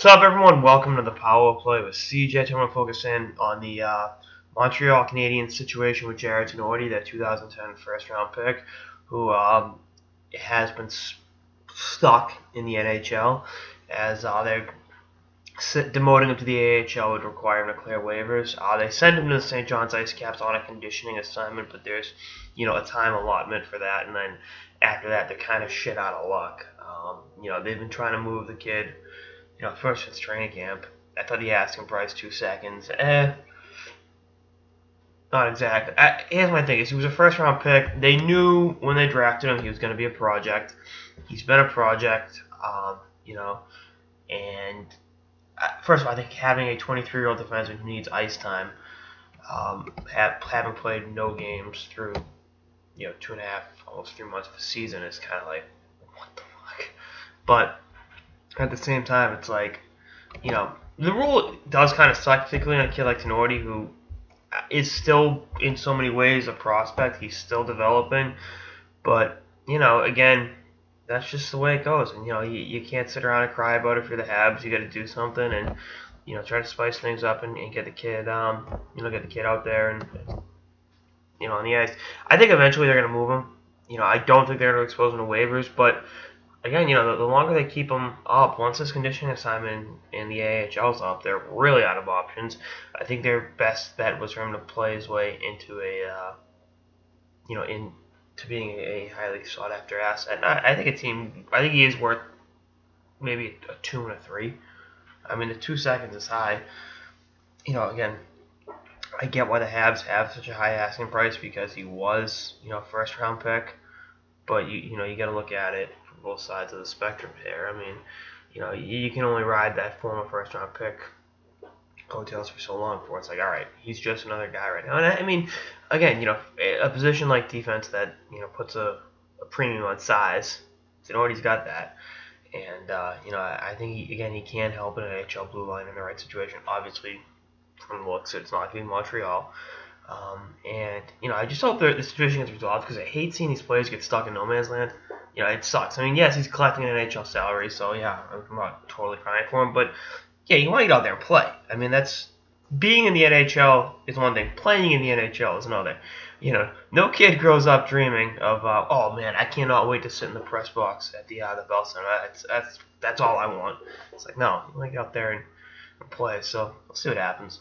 What's up, everyone? Welcome to the Power Play with CJ. I'm going to focus in on the Montreal Canadiens situation with Tinordi, that 2010 first-round pick, who has been stuck in the NHL as they're demoting him to the AHL would require him to clear waivers. They send him to the St. John's Ice Caps on a conditioning assignment, but there's a time allotment for that, and then after that they're kind of shit out of luck. They've been trying to move the kid. First it's training camp. I thought the asking price 2 seconds. Not exactly. Here's my thing: is he was a first round pick. They knew when they drafted him he was going to be a project. He's been a project, and first of all, I think having a 23-year-old defenseman who needs ice time, having played no games through 2.5, almost 3 months of the season is kind of like, what the fuck? But at the same time, it's like, the rule does kind of suck, particularly on a kid like Tinordi, who is still, in so many ways, a prospect. He's still developing. But, again, that's just the way it goes. And, you can't sit around and cry about it for the Habs. You got to do something and, try to spice things up and get the kid, get the kid out there and on the ice. I think eventually they're going to move him. I don't think they're going to expose him to waivers, but again, the longer they keep him up, once this conditioning assignment in the AHL's up, they're really out of options. I think their best bet was for him to play his way into into being a highly sought after asset. And I think he is worth maybe a 2 and a 3. I mean, the 2 seconds is high. Again, I get why the Habs have such a high asking price because he was, first round pick. But you got to look at it from both sides of the spectrum here. I mean, you can only ride that former first round pick coattails for so long before it's like, all right, he's just another guy right now. And I mean, again, a position like defense that puts a premium on size. Tinordi's got that, and I think he can help an NHL blue line in the right situation. Obviously, from the looks, it's not going to be Montreal. I just hope the situation gets resolved because I hate seeing these players get stuck in no man's land. It sucks. I mean, yes, he's collecting an NHL salary, so yeah, I'm not totally crying for him, but yeah, you want to get out there and play. I mean, that's being in the NHL is one thing. Playing in the NHL is another. No kid grows up dreaming of, oh man, I cannot wait to sit in the press box at the Bell Center. That's all I want. It's like, no, you want to get out there and play. So we'll see what happens.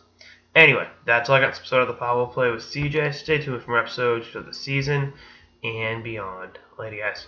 Anyway, that's all I got this episode of the Power Play with CJ. Stay tuned for more episodes for the season and beyond. Later, guys.